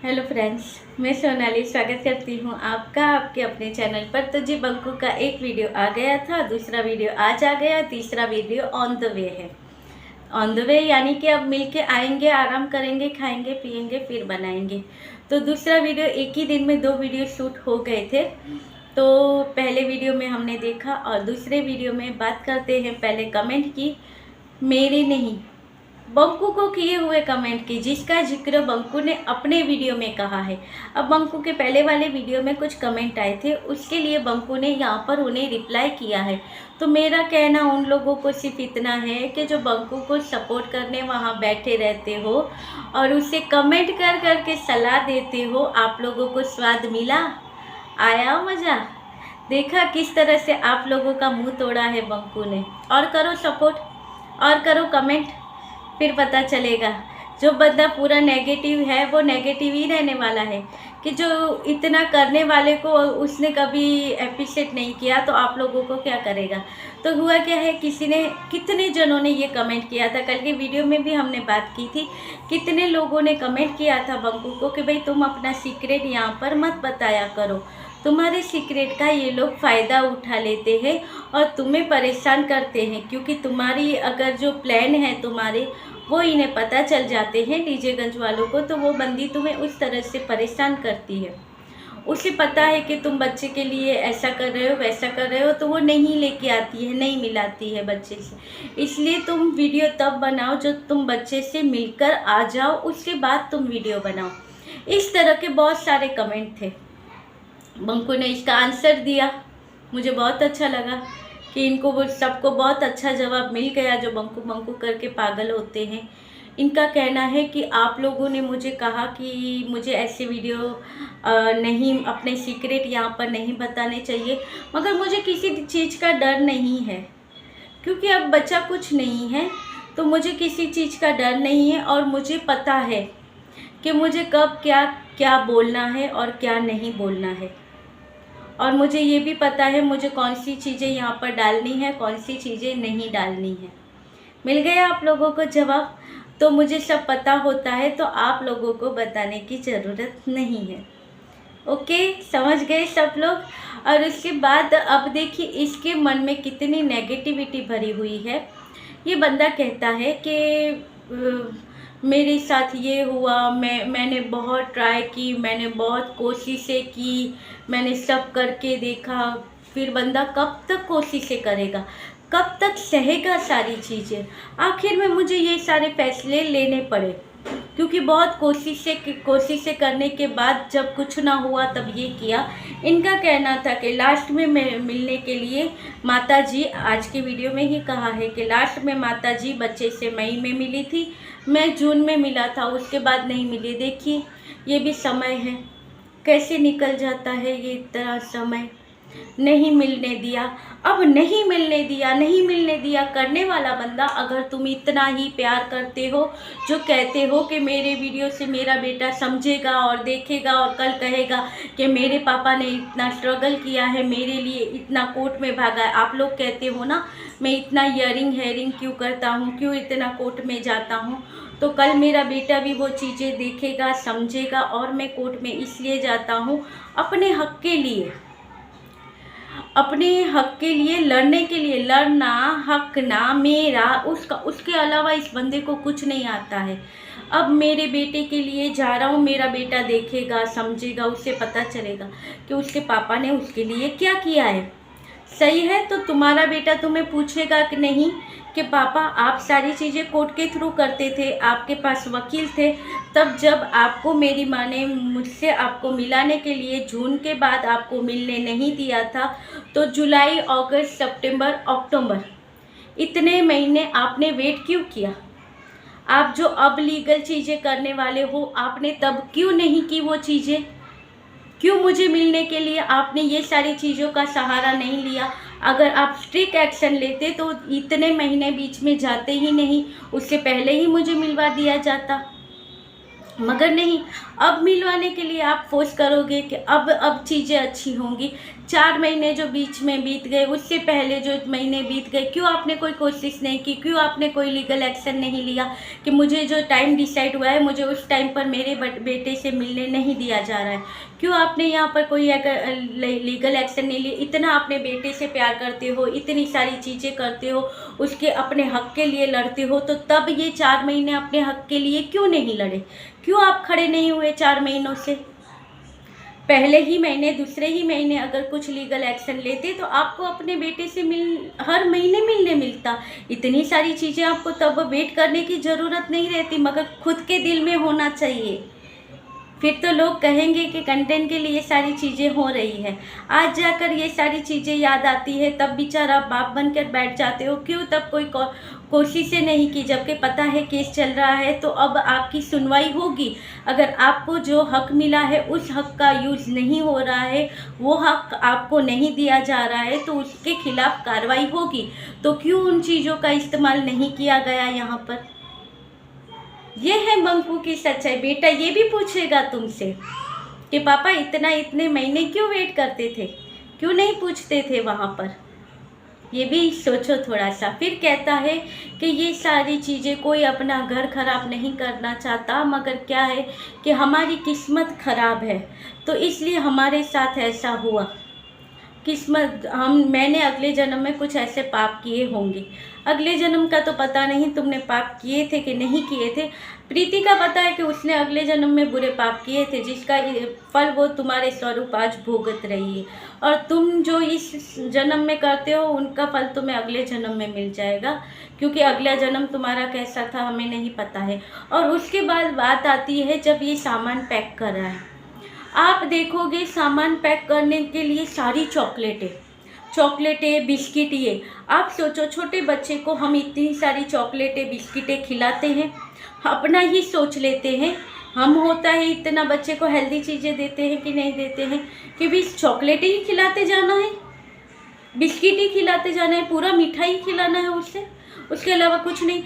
Hello friends, मैं सोनाली स्वागत करती हूँ आपका आपके अपने चैनल पर। तो जी बंकू का एक वीडियो आ गया था, दूसरा वीडियो आज आ गया, तीसरा वीडियो ऑन द वे है। ऑन द वे यानी कि अब मिलके आएंगे, आराम करेंगे, खाएंगे पिएंगे, फिर बनाएंगे। तो दूसरा वीडियो एक ही दिन में 2 वीडियो शूट हो गए थे। तो पहले वीडियो में हमने देखा और दूसरे वीडियो में बात करते हैं। पहले कमेंट की, मेरे नहीं बंकू को किए हुए कमेंट की, जिसका जिक्र बंकू ने अपने वीडियो में कहा है। अब बंकू के पहले वाले वीडियो में कुछ कमेंट आए थे, उसके लिए बंकू ने यहाँ पर उन्हें रिप्लाई किया है। तो मेरा कहना उन लोगों को सिर्फ इतना है कि जो बंकू को सपोर्ट करने वहाँ बैठे रहते हो और उसे कमेंट कर कर के सलाह देते हो, आप लोगों को स्वाद मिला, आया मज़ा, देखा किस तरह से आप लोगों का मुंह तोड़ा है बंकू ने। और करो सपोर्ट और करो कमेंट, फिर पता चलेगा। जो बंदा पूरा नेगेटिव है वो नेगेटिव ही रहने वाला है। कि जो इतना करने वाले को उसने कभी अप्रिशिएट नहीं किया तो आप लोगों को क्या करेगा। तो हुआ क्या है, कितने जनों ने ये कमेंट किया था। कल के वीडियो में भी हमने बात की थी, कितने लोगों ने कमेंट किया था बंकू को कि भाई तुम अपना सीक्रेट यहाँ पर मत बताया करो, तुम्हारे सीक्रेट का ये लोग फ़ायदा उठा लेते हैं और तुम्हें परेशान करते हैं। क्योंकि तुम्हारी अगर जो प्लान है तुम्हारे वो इन्हें पता चल जाते हैं डीजेगंज वालों को, तो वो बंदी तुम्हें उस तरह से परेशान करती है। उसे पता है कि तुम बच्चे के लिए ऐसा कर रहे हो वैसा कर रहे हो, तो वो नहीं लेके आती है, नहीं मिलाती है बच्चे से। इसलिए तुम वीडियो तब बनाओ जब तुम बच्चे से मिलकर आ जाओ, उसके बाद तुम वीडियो बनाओ। इस तरह के बहुत सारे कमेंट थे। बंकू ने इसका आंसर दिया, मुझे बहुत अच्छा लगा कि इनको वो सबको बहुत अच्छा जवाब मिल गया जो बंकू बंकू करके पागल होते हैं। इनका कहना है कि आप लोगों ने मुझे कहा कि मुझे ऐसे वीडियो नहीं, अपने सीक्रेट यहाँ पर नहीं बताने चाहिए, मगर मुझे किसी चीज़ का डर नहीं है। क्योंकि अब बचा कुछ नहीं है, तो मुझे किसी चीज़ का डर नहीं है और मुझे पता है कि मुझे कब क्या क्या बोलना है और क्या नहीं बोलना है। और मुझे ये भी पता है मुझे कौन सी चीज़ें यहाँ पर डालनी है, कौन सी चीज़ें नहीं डालनी है। मिल गया आप लोगों को जवाब। तो मुझे सब पता होता है, तो आप लोगों को बताने की ज़रूरत नहीं है। ओके, समझ गए सब लोग। और उसके बाद अब देखिए इसके मन में कितनी नेगेटिविटी भरी हुई है। ये बंदा कहता है कि मेरे साथ ये हुआ, मैंने बहुत ट्राई की, मैंने बहुत कोशिशें की, मैंने सब करके देखा। फिर बंदा कब तक कोशिशें करेगा, कब तक सहेगा सारी चीज़ें। आखिर में मुझे ये सारे फैसले लेने पड़े क्योंकि बहुत कोशिशें करने के बाद जब कुछ ना हुआ तब ये किया। इनका कहना था कि लास्ट में मिलने के लिए माताजी, आज के वीडियो में ही कहा है कि लास्ट में माताजी बच्चे से मई में मिली थी, मैं जून में मिला था, उसके बाद नहीं मिली। देखिए ये भी समय है, कैसे निकल जाता है ये इतना समय। नहीं मिलने दिया, अब नहीं मिलने दिया, नहीं मिलने दिया करने वाला बंदा, अगर तुम इतना ही प्यार करते हो, जो कहते हो कि मेरे वीडियो से मेरा बेटा समझेगा और देखेगा और कल कहेगा कि मेरे पापा ने इतना स्ट्रगल किया है मेरे लिए, इतना कोर्ट में भागा है। आप लोग कहते हो ना मैं इतना ईयरिंग हेयरिंग क्यों करता हूँ, क्यों इतना कोर्ट में जाता हूँ, तो कल मेरा बेटा भी वो चीज़ें देखेगा समझेगा। और मैं कोर्ट में इसलिए जाता हूँ अपने हक के लिए, अपने हक के लिए लड़ने के लिए। लड़ना हक ना मेरा, उसका, उसके अलावा इस बंदे को कुछ नहीं आता है। अब मेरे बेटे के लिए जा रहा हूँ, मेरा बेटा देखेगा समझेगा, उससे पता चलेगा कि उसके पापा ने उसके लिए क्या किया है। सही है, तो तुम्हारा बेटा तुम्हें पूछेगा कि नहीं कि पापा आप सारी चीज़ें कोर्ट के थ्रू करते थे, आपके पास वकील थे, तब जब आपको मेरी माँ ने मुझसे आपको मिलाने के लिए जून के बाद आपको मिलने नहीं दिया था, तो जुलाई अगस्त सितंबर अक्टूबर इतने महीने आपने वेट क्यों किया। आप जो अब लीगल चीज़ें करने वाले हो, आपने तब क्यों नहीं की वो चीज़ें। क्यों मुझे मिलने के लिए आपने ये सारी चीज़ों का सहारा नहीं लिया। अगर आप स्ट्रिक्ट एक्शन लेते तो इतने महीने बीच में जाते ही नहीं, उससे पहले ही मुझे मिलवा दिया जाता। मगर नहीं, अब मिलवाने के लिए आप फोर्स करोगे कि अब चीज़ें अच्छी होंगी। 4 महीने जो बीच में बीत गए, उससे पहले जो महीने बीत गए, क्यों आपने कोई कोशिश नहीं की, क्यों आपने कोई लीगल एक्शन नहीं लिया कि मुझे जो टाइम डिसाइड हुआ है मुझे उस टाइम पर मेरे बेटे से मिलने नहीं दिया जा रहा है? क्यों आपने यहाँ पर कोई लीगल एक्शन नहीं लिया? इतना अपने बेटे से प्यार करते हो, इतनी सारी चीज़ें करते हो, उसके अपने हक के लिए लड़ते हो, तो तब ये 4 महीने अपने हक के लिए क्यों नहीं लड़े? क्यों आप खड़े नहीं हुए 4 महीनों से? पहले ही महीने, दूसरे ही महीने अगर कुछ लीगल एक्शन लेते तो आपको अपने बेटे से हर महीने मिलने मिलता। इतनी सारी चीज़ें आपको तब वेट करने की ज़रूरत नहीं रहती, मगर खुद के दिल में होना चाहिए। फिर तो लोग कहेंगे कि कंटेंट के लिए सारी चीज़ें हो रही है। आज जाकर ये सारी चीज़ें याद आती है, तब बेचारा बाप बनकर बैठ जाते हो। क्यों तब कोई कोशिशें नहीं की, जबकि पता है केस चल रहा है, तो अब आपकी सुनवाई होगी। अगर आपको जो हक मिला है उस हक का यूज़ नहीं हो रहा है, वो हक आपको नहीं दिया जा रहा है, तो उसके खिलाफ कार्रवाई होगी। तो क्यों उन चीज़ों का इस्तेमाल नहीं किया गया यहाँ पर? ये है बंकू की सच्चाई। बेटा ये भी पूछेगा तुमसे कि पापा इतने महीने क्यों वेट करते थे, क्यों नहीं पूछते थे वहाँ पर? ये भी सोचो थोड़ा सा। फिर कहता है कि ये सारी चीज़ें, कोई अपना घर खराब नहीं करना चाहता, मगर क्या है कि हमारी किस्मत खराब है, तो इसलिए हमारे साथ ऐसा हुआ। किस्मत, मैंने अगले जन्म में कुछ ऐसे पाप किए होंगे। अगले जन्म का तो पता नहीं तुमने पाप किए थे कि नहीं किए थे। प्रीति का पता है कि उसने अगले जन्म में बुरे पाप किए थे, जिसका फल वो तुम्हारे स्वरूप आज भुगत रही है। और तुम जो इस जन्म में करते हो उनका फल तुम्हें अगले जन्म में मिल जाएगा, क्योंकि अगला जन्म तुम्हारा कैसा था हमें नहीं पता है। और उसके बाद बात आती है जब ये सामान पैक कर रहा है। आप देखोगे सामान पैक करने के लिए सारी चॉकलेटें बिस्किट, ये आप सोचो, छोटे बच्चे को हम इतनी सारी चॉकलेटें बिस्किटें खिलाते हैं, अपना ही सोच लेते हैं। हम होता है इतना बच्चे को हेल्दी चीज़ें देते हैं कि नहीं देते हैं, कि भी चॉकलेटें ही खिलाते जाना है, बिस्किट ही खिलाते जाना है, पूरा मिठाई खिलाना है उससे, उसके अलावा कुछ नहीं।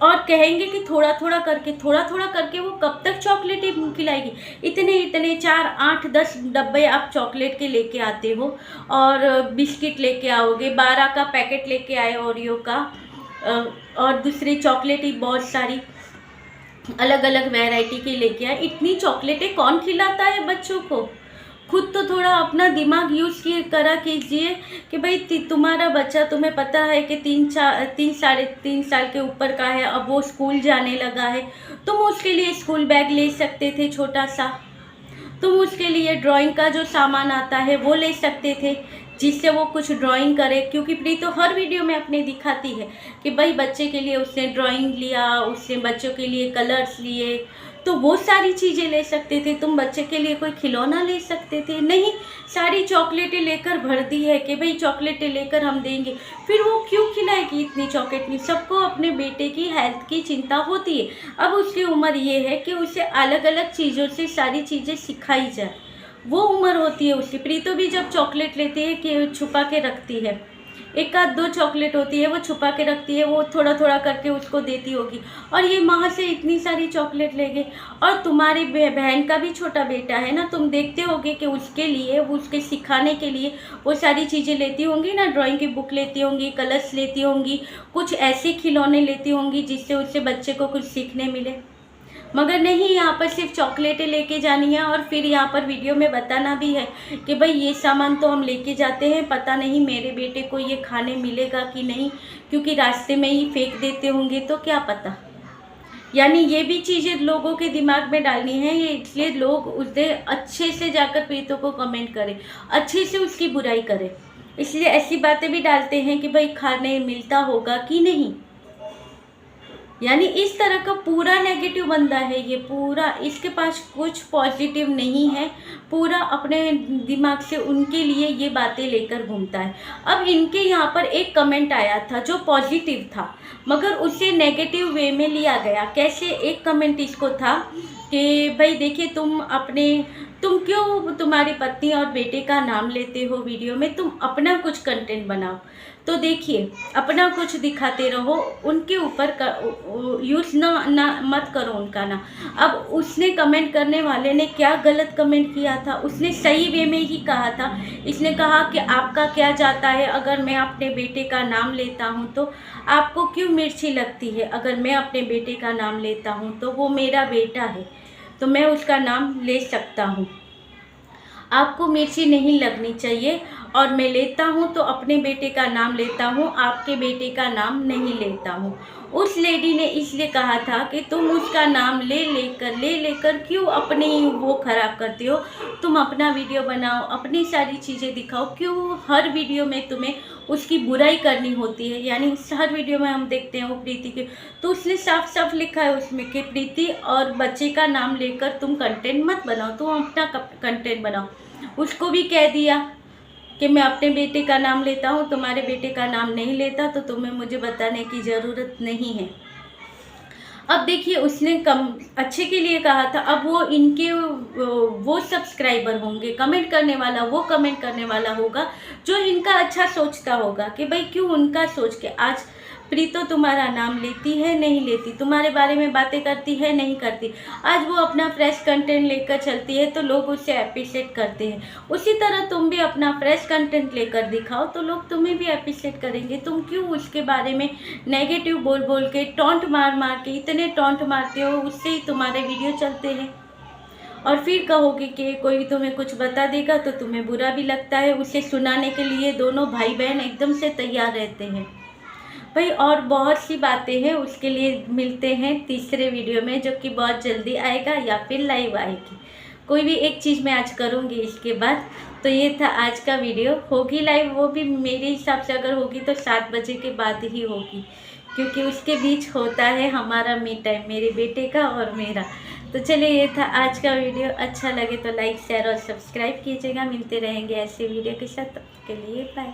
और कहेंगे कि थोड़ा थोड़ा करके वो कब तक चॉकलेटें खिलाएगी? इतने 4, 8, 10 डब्बे आप चॉकलेट के लेके आते हो, और बिस्किट लेके आओगे, 12 का पैकेट लेके आए ओरियो का, और दूसरी चॉकलेट ही बहुत सारी अलग अलग वैरायटी की लेके आए। इतनी चॉकलेटें कौन खिलाता है बच्चों को? खुद तो थोड़ा अपना दिमाग यूज़ करा कीजिए कि भाई तुम्हारा बच्चा, तुम्हें पता है कि साढ़े 3 साल के ऊपर का है, अब वो स्कूल जाने लगा है, तुम उसके लिए स्कूल बैग ले सकते थे छोटा सा, तुम उसके लिए ड्राइंग का जो सामान आता है वो ले सकते थे, जिससे वो कुछ ड्राइंग करे। क्योंकि प्रीतो हर वीडियो में अपने दिखाती है कि भाई बच्चे के लिए उसने ड्राइंग लिया, उसने बच्चों के लिए कलर्स लिए, तो वो सारी चीज़ें ले सकते थे। तुम बच्चे के लिए कोई खिलौना ले सकते थे, नहीं, सारी चॉकलेटें लेकर भर दी है कि भाई चॉकलेटें लेकर हम देंगे। फिर वो क्यों खिलाएगी इतनी चॉकलेट? नहीं, सबको अपने बेटे की हेल्थ की चिंता होती है। अब उसकी उम्र ये है कि उसे अलग अलग चीज़ों से सारी चीज़ें सिखाई जाए, वो उम्र होती है उसकी। प्रीतो भी जब चॉकलेट लेती है कि छुपा के रखती है, 1 आध 2 चॉकलेट होती है वो छुपा के रखती है, वो थोड़ा थोड़ा करके उसको देती होगी। और ये माँ से इतनी सारी चॉकलेट ले गए। और तुम्हारी बहन का भी छोटा बेटा है ना, तुम देखते होगे कि उसके लिए, वो उसके सिखाने के लिए वो सारी चीज़ें लेती होंगी ना, ड्राइंग की बुक लेती होंगी, कलर्स लेती होंगी, कुछ ऐसे खिलौने लेती होंगी जिससे उससे बच्चे को कुछ सीखने मिले। मगर नहीं, यहाँ पर सिर्फ चॉकलेटें लेके जानी है, और फिर यहाँ पर वीडियो में बताना भी है कि भाई ये सामान तो हम लेके जाते हैं, पता नहीं मेरे बेटे को ये खाने मिलेगा कि नहीं, क्योंकि रास्ते में ही फेंक देते होंगे तो क्या पता। यानी ये भी चीज़ें लोगों के दिमाग में डालनी है, ये इसलिए लोग उससे अच्छे से जाकर प्रीतो को कमेंट करें, अच्छे से उसकी बुराई करें, इसलिए ऐसी बातें भी डालते हैं कि भाई खाने मिलता होगा कि नहीं। यानी इस तरह का पूरा नेगेटिव बंदा है ये, पूरा, इसके पास कुछ पॉजिटिव नहीं है, पूरा अपने दिमाग से उनके लिए ये बातें लेकर घूमता है। अब इनके यहाँ पर एक कमेंट आया था जो पॉजिटिव था, मगर उसे नेगेटिव वे में लिया गया। कैसे? एक कमेंट इसको था कि भाई देखिए, तुम अपने तुम क्यों तुम्हारी पत्नी और बेटे का नाम लेते हो वीडियो में? तुम अपना कुछ कंटेंट बनाओ। तो देखिए, अपना कुछ दिखाते रहो, उनके ऊपर यूज़ ना मत करो उनका ना। अब उसने कमेंट करने वाले ने क्या गलत कमेंट किया था? उसने सही वे में ही कहा था। इसने कहा कि आपका क्या जाता है अगर मैं अपने बेटे का नाम लेता हूँ तो? आपको क्यों मिर्ची लगती है? अगर मैं अपने बेटे का नाम लेता हूँ तो वो मेरा बेटा है, तो मैं उसका नाम ले सकता हूँ। आपको मिर्ची नहीं लगनी चाहिए। और मैं लेता हूँ तो अपने बेटे का नाम लेता हूँ, आपके बेटे का नाम नहीं लेता हूँ। उस लेडी ने इसलिए कहा था कि तुम उसका नाम ले लेकर क्यों अपनी वो ख़राब करती हो? तुम अपना वीडियो बनाओ, अपनी सारी चीज़ें दिखाओ, क्यों हर वीडियो में तुम्हें उसकी बुराई करनी होती है? यानी हर वीडियो में हम देखते हैं वो प्रीति की, तो उसने साफ साफ लिखा है उसमें कि प्रीति और बच्चे का नाम लेकर तुम कंटेंट मत बनाओ, तुम अपना कंटेंट बनाओ। उसको भी कह दिया कि मैं अपने बेटे का नाम लेता हूँ, तुम्हारे बेटे का नाम नहीं लेता, तो तुम्हें मुझे बताने की ज़रूरत नहीं है। अब देखिए, उसने अच्छे के लिए कहा था। अब वो इनके वो सब्सक्राइबर होंगे, कमेंट करने वाला वो कमेंट करने वाला होगा जो इनका अच्छा सोचता होगा कि भाई क्यों उनका सोच के आज प्रीतो तुम्हारा नाम लेती है नहीं लेती, तुम्हारे बारे में बातें करती है नहीं करती, आज वो अपना फ्रेश कंटेंट लेकर चलती है तो लोग उसे अप्रिशिएट करते हैं। उसी तरह तुम भी अपना फ्रेश कंटेंट लेकर दिखाओ तो लोग तुम्हें भी अप्रिशिएट करेंगे। तुम क्यों उसके बारे में नेगेटिव बोल बोल के, टॉन्ट मार के, इतने टॉन्ट मारते हो, उससे ही तुम्हारे वीडियो चलते हैं। और फिर कहोगे कि कोई तुम्हें कुछ बता देगा तो तुम्हें बुरा भी लगता है। उसे सुनाने के लिए दोनों भाई बहन एकदम से तैयार रहते हैं भाई। और बहुत सी बातें हैं, उसके लिए मिलते हैं तीसरे वीडियो में जो कि बहुत जल्दी आएगा या फिर लाइव आएगी। कोई भी एक चीज़ मैं आज करूँगी इसके बाद। तो ये था आज का वीडियो। होगी लाइव, वो भी मेरे हिसाब से अगर होगी तो 7 बजे के बाद ही होगी, क्योंकि उसके बीच होता है हमारा मी टाइम, मेरे बेटे का और मेरा। तो चलिए, ये था आज का वीडियो। अच्छा लगे तो लाइक शेयर और सब्सक्राइब कीजिएगा। मिलते रहेंगे ऐसे वीडियो के साथ, तब तक के लिए बाय।